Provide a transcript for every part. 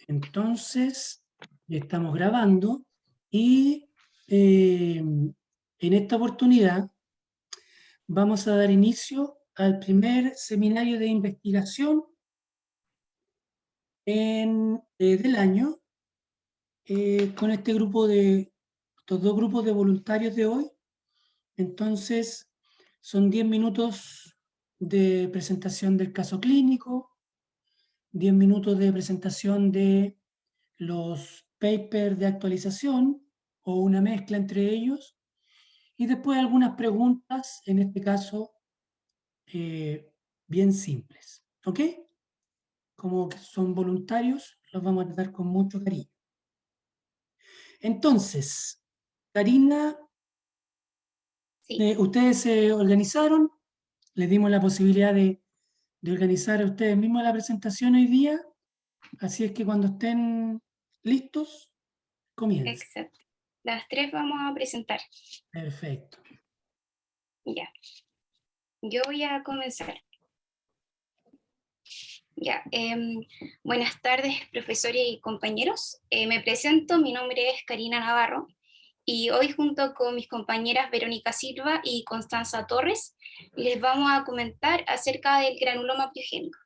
Entonces, estamos grabando y en esta oportunidad vamos a dar inicio al primer seminario de investigación del año con estos dos grupos de voluntarios de hoy. Entonces, son 10 minutos de presentación del caso clínico, 10 minutos de presentación de los papers de actualización o una mezcla entre ellos, y después algunas preguntas, en este caso, bien simples. ¿Ok? Como que son voluntarios, los vamos a tratar con mucho cariño. Entonces, Karina, Sí. ustedes se organizaron, les dimos la posibilidad de organizar a ustedes mismos la presentación hoy día, así es que cuando estén listos, comiencen. Exacto. Las tres vamos a presentar. Perfecto. Ya. Yo voy a comenzar. Ya. Buenas tardes, profesores y compañeros. Me presento, mi nombre es Karina Navarro y hoy junto con mis compañeras Verónica Silva y Constanza Torres les vamos a comentar acerca del granuloma piogénico.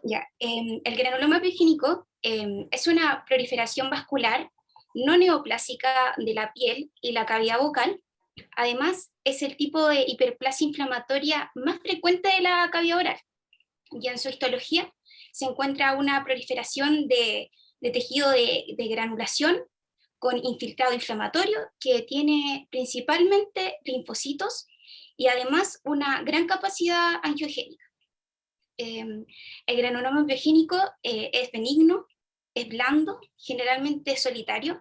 Ya. El granuloma piogénico es una proliferación vascular no neoplásica de la piel y la cavidad bucal. Además, es el tipo de hiperplasia inflamatoria más frecuente de la cavidad oral. Y en su histología se encuentra una proliferación de tejido de granulación con infiltrado inflamatorio que tiene principalmente linfocitos y además una gran capacidad angiogénica. El granuloma piogénico es benigno, es blando, generalmente solitario.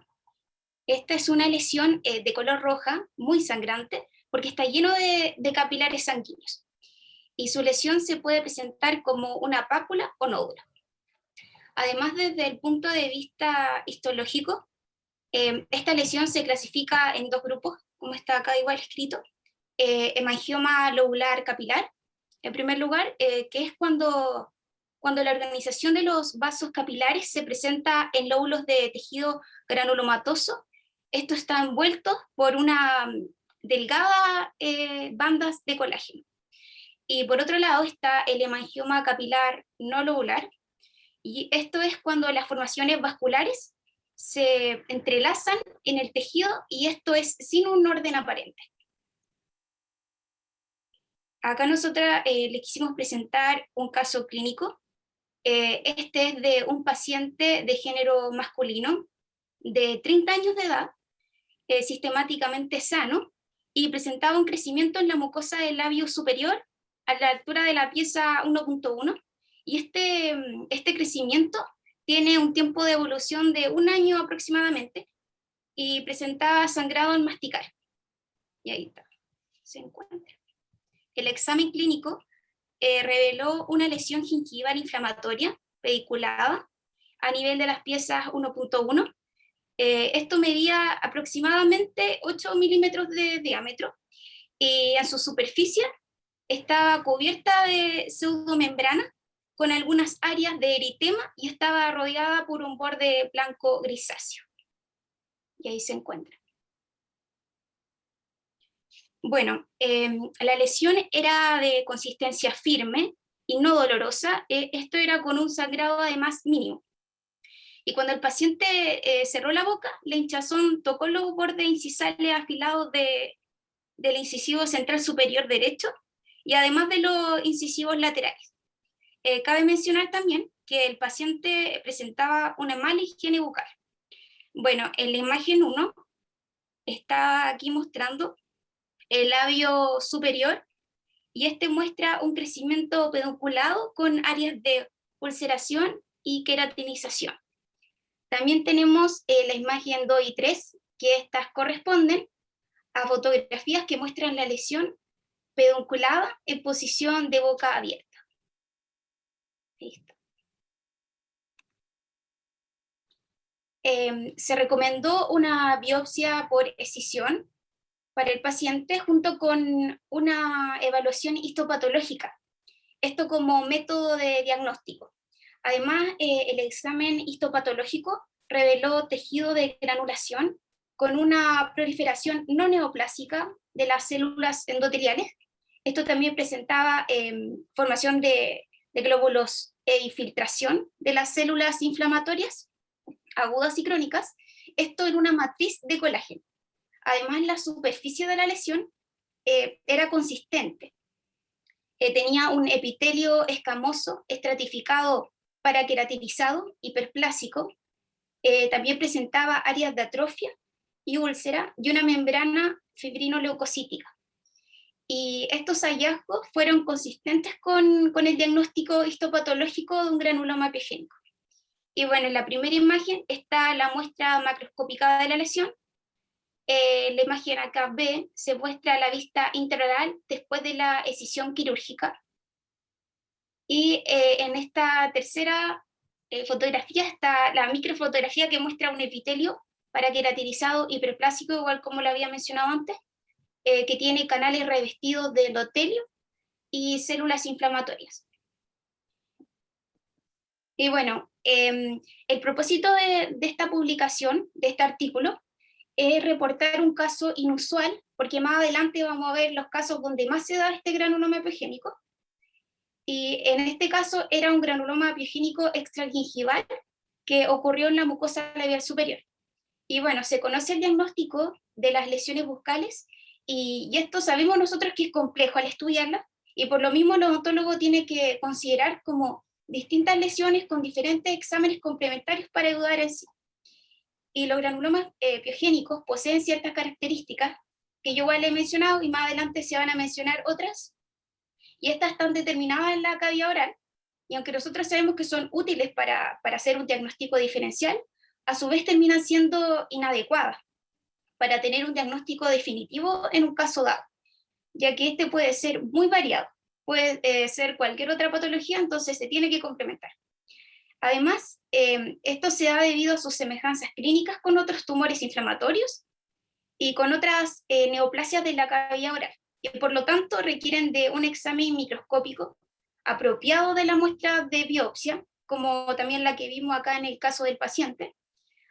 Esta es una lesión de color roja, muy sangrante, porque está lleno de capilares sanguíneos. Y su lesión se puede presentar como una pápula o nódulo. Además, desde el punto de vista histológico, esta lesión se clasifica en dos grupos, como está acá igual escrito. Hemangioma lobular capilar, en primer lugar, que es cuando la organización de los vasos capilares se presenta en lóbulos de tejido granulomatoso. Esto está envuelto por una delgada bandas de colágeno. Y por otro lado está el hemangioma capilar no lobular, y esto es cuando las formaciones vasculares se entrelazan en el tejido y esto es sin un orden aparente. Acá nosotras les quisimos presentar un caso clínico. Este es de un paciente de género masculino de 30 años de edad, sistemáticamente sano, y presentaba un crecimiento en la mucosa del labio superior a la altura de la pieza 1.1, y este crecimiento tiene un tiempo de evolución de 1 año aproximadamente, y presentaba sangrado al masticar. Y ahí está, se encuentra. El examen clínico reveló una lesión gingival inflamatoria pediculada a nivel de las piezas 1.1. Esto medía aproximadamente 8 milímetros de diámetro y en su superficie estaba cubierta de pseudomembrana con algunas áreas de eritema y estaba rodeada por un borde blanco grisáceo. Y ahí se encuentra. Bueno, la lesión era de consistencia firme y no dolorosa. Esto era con un sangrado además mínimo. Y cuando el paciente cerró la boca, la hinchazón tocó los bordes incisales afilados del incisivo central superior derecho y además de los incisivos laterales. Cabe mencionar también que el paciente presentaba una mala higiene bucal. Bueno, en la imagen 1 está aquí mostrando el labio superior y este muestra un crecimiento pedunculado con áreas de ulceración y queratinización. También tenemos la imagen 2 y 3, que estas corresponden a fotografías que muestran la lesión pedunculada en posición de boca abierta. Listo. Se recomendó una biopsia por escisión para el paciente junto con una evaluación histopatológica. esto como método de diagnóstico. Además, el examen histopatológico reveló tejido de granulación con una proliferación no neoplásica de las células endoteliales. Esto también presentaba formación de glóbulos e infiltración de las células inflamatorias agudas y crónicas, esto en una matriz de colágeno. Además, la superficie de la lesión era consistente. Tenía un epitelio escamoso, estratificado paraqueratinizado, hiperplásico. También presentaba áreas de atrofia y úlcera y una membrana fibrinoleucocítica. Y estos hallazgos fueron consistentes con el diagnóstico histopatológico de un granuloma epiogénico. Y bueno, en la primera imagen está la muestra macroscópica de la lesión. La imagen acá B se muestra la vista intraoral después de la escisión quirúrgica. Y en esta tercera fotografía está la microfotografía que muestra un epitelio paraqueratinizado hiperplásico, igual como lo había mencionado antes, que tiene canales revestidos de endotelio y células inflamatorias. Y bueno, el propósito de esta publicación, de este artículo, es reportar un caso inusual, porque más adelante vamos a ver los casos donde más se da este granuloma epiogénico. Y en este caso era un granuloma epiogénico extragingival que ocurrió en la mucosa labial superior. Y bueno, se conoce el diagnóstico de las lesiones buccales y esto sabemos nosotros que es complejo al estudiarla, y por lo mismo el odontólogo tiene que considerar como distintas lesiones con diferentes exámenes complementarios para ayudar en sí. Y los granulomas epiogénicos poseen ciertas características que yo igual he mencionado y más adelante se van a mencionar otras, y estas están determinadas en la cavidad oral, y aunque nosotros sabemos que son útiles para hacer un diagnóstico diferencial, a su vez terminan siendo inadecuadas para tener un diagnóstico definitivo en un caso dado, ya que este puede ser muy variado, puede ser cualquier otra patología, entonces se tiene que complementar. Además, esto se da debido a sus semejanzas clínicas con otros tumores inflamatorios y con otras neoplasias de la cavidad oral, y por lo tanto requieren de un examen microscópico apropiado de la muestra de biopsia, como también la que vimos acá en el caso del paciente,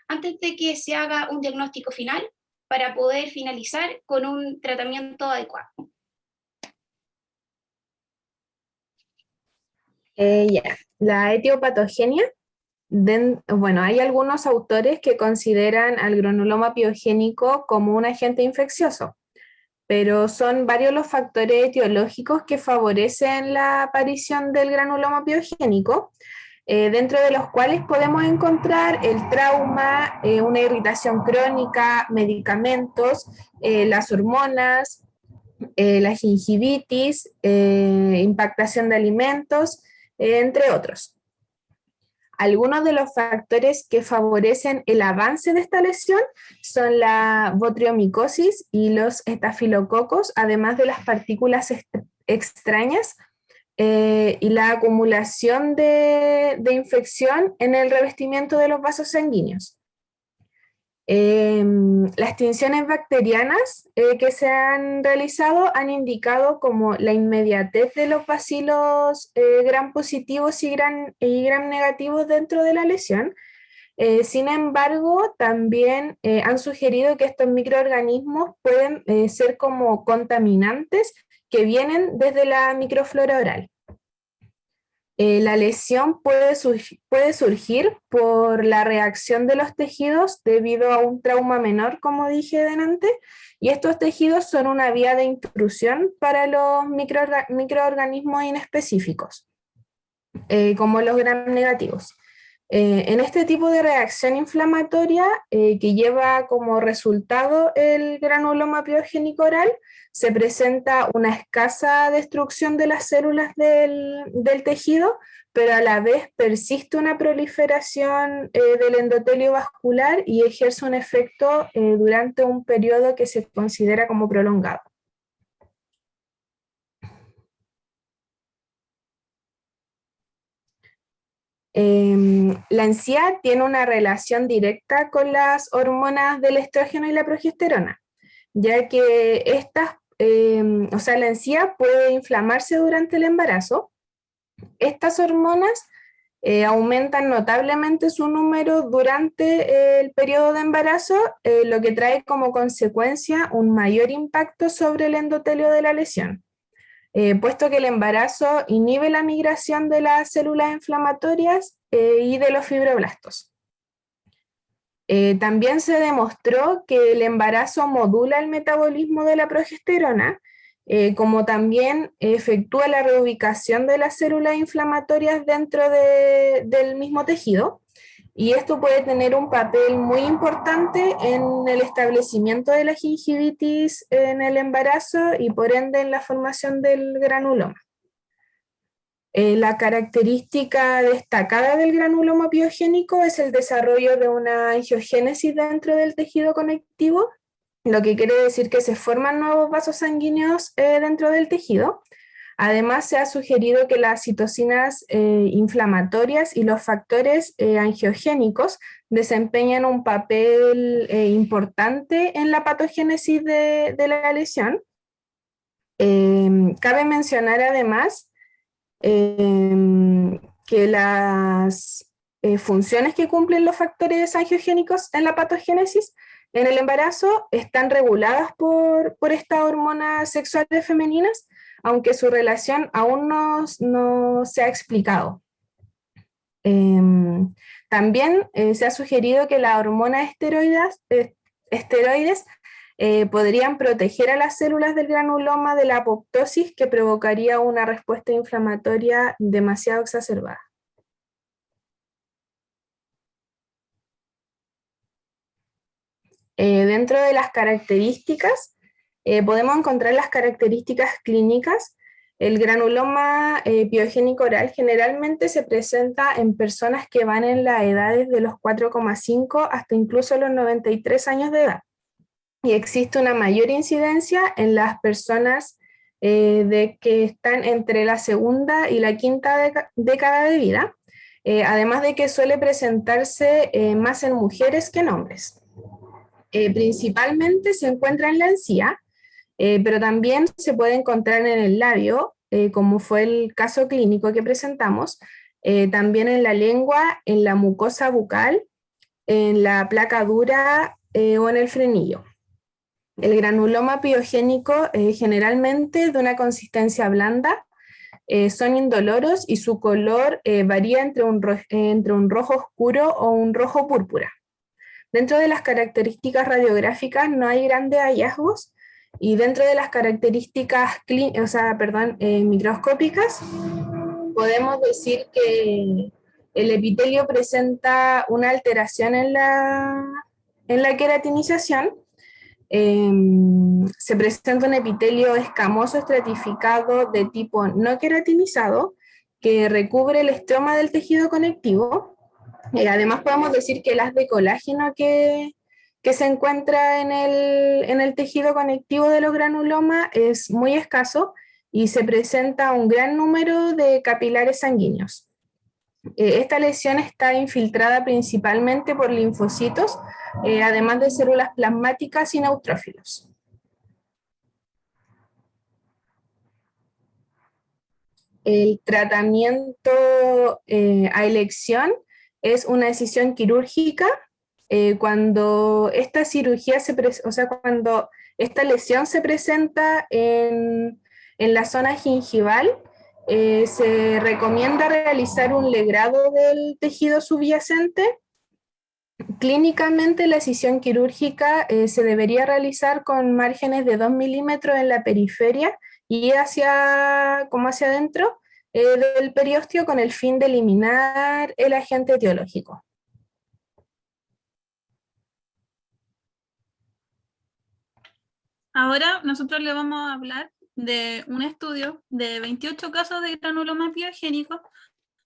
antes de que se haga un diagnóstico final para poder finalizar con un tratamiento adecuado. Ya. La etiopatogenia, bueno, hay algunos autores que consideran al granuloma piogénico como un agente infeccioso, pero son varios los factores etiológicos que favorecen la aparición del granuloma piogénico, dentro de los cuales podemos encontrar el trauma, una irritación crónica, medicamentos, las hormonas, la gingivitis, impactación de alimentos, entre otros. Algunos de los factores que favorecen el avance de esta lesión son la botriomicosis y los estafilococos, además de las partículas extrañas y la acumulación de infección en el revestimiento de los vasos sanguíneos. Las tinciones bacterianas que se han realizado han indicado como la inmediatez de los bacilos gram positivos y gram negativos dentro de la lesión. Sin embargo, también han sugerido que estos microorganismos pueden ser como contaminantes que vienen desde la microflora oral. La lesión puede surgir por la reacción de los tejidos debido a un trauma menor, como dije delante, y estos tejidos son una vía de intrusión para los microorganismos inespecíficos, como los gram negativos. En este tipo de reacción inflamatoria que lleva como resultado el granuloma piogénico oral, se presenta una escasa destrucción de las células del tejido, pero a la vez persiste una proliferación del endotelio vascular y ejerce un efecto durante un periodo que se considera como prolongado. La encía tiene una relación directa con las hormonas del estrógeno y la progesterona, ya que la encía puede inflamarse durante el embarazo Estas hormonas aumentan notablemente su número durante el periodo de embarazo, lo que trae como consecuencia un mayor impacto sobre el endotelio de la lesión, puesto que el embarazo inhibe la migración de las células inflamatorias y de los fibroblastos. También se demostró que el embarazo modula el metabolismo de la progesterona, como también efectúa la reubicación de las células inflamatorias dentro del mismo tejido, y esto puede tener un papel muy importante en el establecimiento de la gingivitis en el embarazo y por ende en la formación del granuloma. La característica destacada del granuloma piogénico es el desarrollo de una angiogénesis dentro del tejido conectivo, lo que quiere decir que se forman nuevos vasos sanguíneos dentro del tejido. Además, se ha sugerido que las citocinas inflamatorias y los factores angiogénicos desempeñan un papel importante en la patogénesis de la lesión. Cabe mencionar además que las funciones que cumplen los factores angiogénicos en la patogénesis en el embarazo están reguladas por estas hormonas sexuales femeninas, aunque su relación aún no se ha explicado. También se ha sugerido que las hormonas esteroides podrían proteger a las células del granuloma de la apoptosis, que provocaría una respuesta inflamatoria demasiado exacerbada. Dentro de las características, podemos encontrar las características clínicas. El granuloma piogénico oral generalmente se presenta en personas que van en las edades de los 4,5 hasta incluso los 93 años de edad. Y existe una mayor incidencia en las personas que están entre la segunda y la quinta década de vida, además de que suele presentarse más en mujeres que en hombres. Principalmente se encuentra en la encía, pero también se puede encontrar en el labio, como fue el caso clínico que presentamos, también en la lengua, en la mucosa bucal, en la placa dura o en el frenillo. El granuloma piogénico generalmente de una consistencia blanda, son indoloros y su color varía entre un rojo oscuro o un rojo púrpura. Dentro de las características radiográficas no hay grandes hallazgos, y dentro de las características microscópicas podemos decir que el epitelio presenta una alteración en la queratinización. Se presenta un epitelio escamoso estratificado de tipo no queratinizado que recubre el estroma del tejido conectivo. Además podemos decir que el haz de colágeno que se encuentra en el tejido conectivo de los granulomas es muy escaso y se presenta un gran número de capilares sanguíneos. Esta lesión está infiltrada principalmente por linfocitos, además de células plasmáticas y neutrófilos. El tratamiento a elección es una decisión quirúrgica cuando esta cirugía cuando esta lesión se presenta en la zona gingival. Se recomienda realizar un legrado del tejido subyacente. Clínicamente, la decisión quirúrgica se debería realizar con márgenes de 2 milímetros en la periferia y hacia adentro del periósteo, con el fin de eliminar el agente etiológico. Ahora nosotros le vamos a hablar de un estudio de 28 casos de granuloma piogénico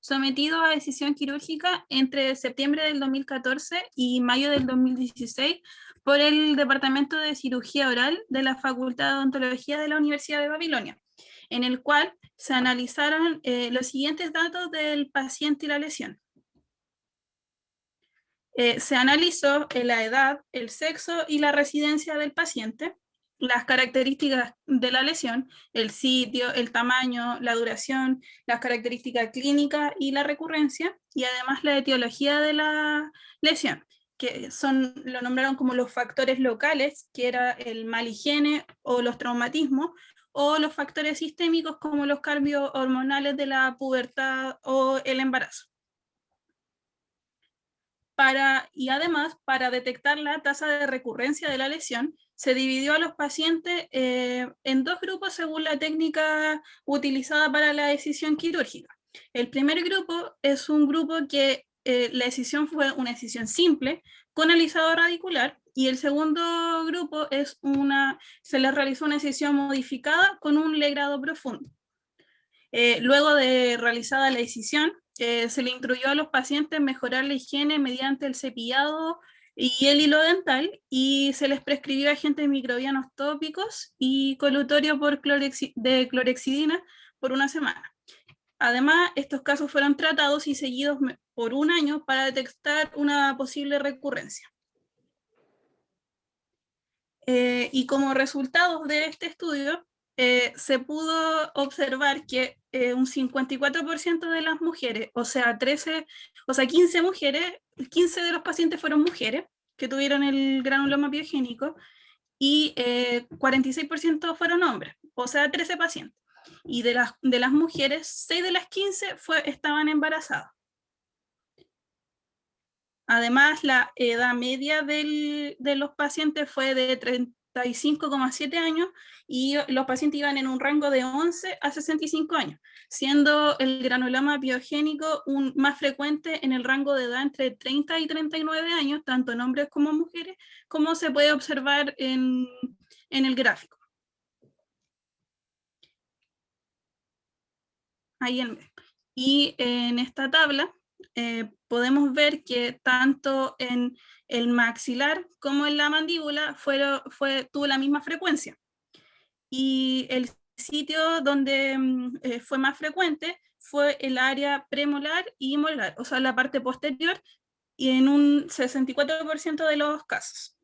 sometidos a decisión quirúrgica entre septiembre del 2014 y mayo del 2016 por el Departamento de Cirugía Oral de la Facultad de Odontología de la Universidad de Babilonia, en el cual se analizaron los siguientes datos del paciente y la lesión. Se analizó la edad, el sexo y la residencia del paciente. las características de la lesión, el sitio, el tamaño, la duración, las características clínicas y la recurrencia, y además la etiología de la lesión, que lo nombraron como los factores locales, que era el mal higiene o los traumatismos, o los factores sistémicos como los cambios hormonales de la pubertad o el embarazo. Y además, para detectar la tasa de recurrencia de la lesión, se dividió a los pacientes en dos grupos según la técnica utilizada para la decisión quirúrgica. El primer grupo es un grupo que la decisión fue una decisión simple con alisado radicular, y el segundo grupo se les realizó una decisión modificada con un legrado profundo. Luego de realizada la decisión, se le instruyó a los pacientes mejorar la higiene mediante el cepillado y el hilo dental, y se les prescribió agentes microbianos tópicos y colutorio de clorhexidina por una semana. Además, estos casos fueron tratados y seguidos por un año para detectar una posible recurrencia. Y como resultado de este estudio, se pudo observar que un 54% de las mujeres, o sea, 15 mujeres, 15 de los pacientes fueron mujeres que tuvieron el granuloma piogénico, y 46% fueron hombres, o sea, 13 pacientes. Y de las mujeres, 6 de las 15 estaban embarazadas. Además, la edad media de los pacientes fue de 35,7 años, y los pacientes iban en un rango de 11 a 65 años, siendo el granuloma piogénico más frecuente en el rango de edad entre 30 y 39 años, tanto en hombres como en mujeres, como se puede observar en el gráfico. Y en esta tabla podemos ver que tanto en el maxilar como en la mandíbula tuvo la misma frecuencia. Y el sitio donde fue más frecuente fue el área premolar y molar, o sea, la parte posterior, y en un 64% de los casos.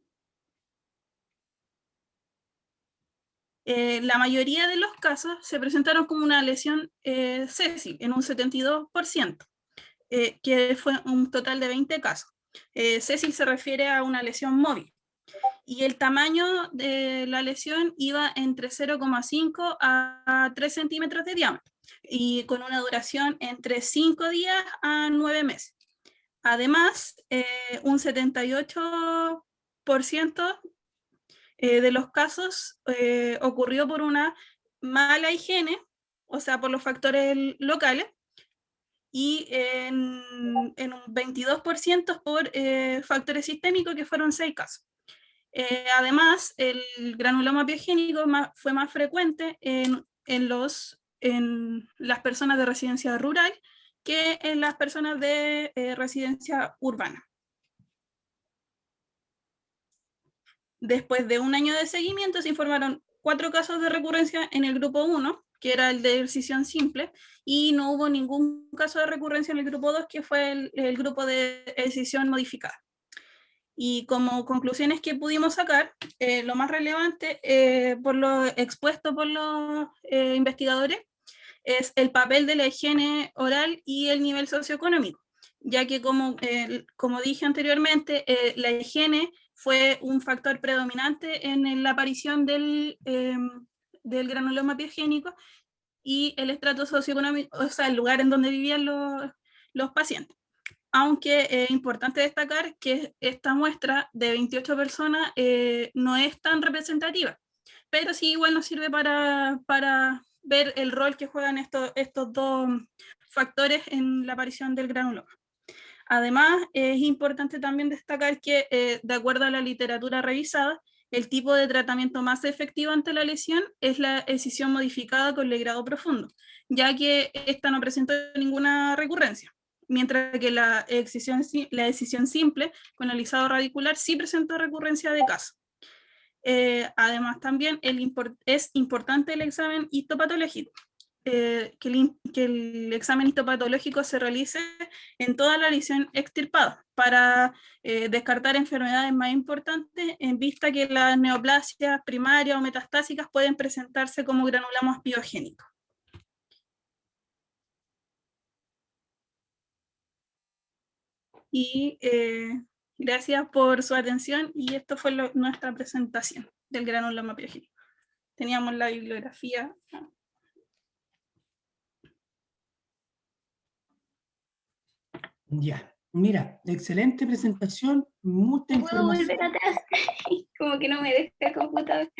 La mayoría de los casos se presentaron como una lesión sésil, en un 72%. Que fue un total de 20 casos. Sésil se refiere a una lesión móvil, y el tamaño de la lesión iba entre 0,5 a 3 centímetros de diámetro, y con una duración entre 5 días a 9 meses. Además, un 78% de los casos ocurrió por una mala higiene, o sea, por los factores locales, y en un 22% por factores sistémicos, que fueron 6 casos. Además, el granuloma piogénico fue más frecuente en las personas de residencia rural que en las personas de residencia urbana. Después de un año de seguimiento, se informaron 4 casos de recurrencia en el grupo 1, que era el de decisión simple, y no hubo ningún caso de recurrencia en el grupo 2, que fue el grupo de decisión modificada. Y como conclusiones que pudimos sacar, lo más relevante, por lo expuesto por los investigadores, es el papel de la higiene oral y el nivel socioeconómico, ya que como dije anteriormente, la higiene fue un factor predominante en la aparición del granuloma piogénico, y el estrato socioeconómico, o sea, el lugar en donde vivían los pacientes. Aunque es importante destacar que esta muestra de 28 personas no es tan representativa, pero sí igual nos sirve para ver el rol que juegan estos dos factores en la aparición del granuloma. Además, es importante también destacar que, de acuerdo a la literatura revisada, el tipo de tratamiento más efectivo ante la lesión es la excisión modificada con legrado profundo, ya que esta no presenta ninguna recurrencia, mientras que la decisión simple con alisado radicular sí presenta recurrencia de caso. Además, también es importante el examen histopatológico, que el examen histopatológico se realice en toda la lesión extirpada para descartar enfermedades más importantes, en vista que las neoplasias primarias o metastásicas pueden presentarse como granulomas piogénicos. Y gracias por su atención, y esto fue nuestra presentación del granuloma piogénico. Teníamos la bibliografía. Ya, mira, excelente presentación, mucha ¿Puedo volver información. atrás? Como que no me deja el computador.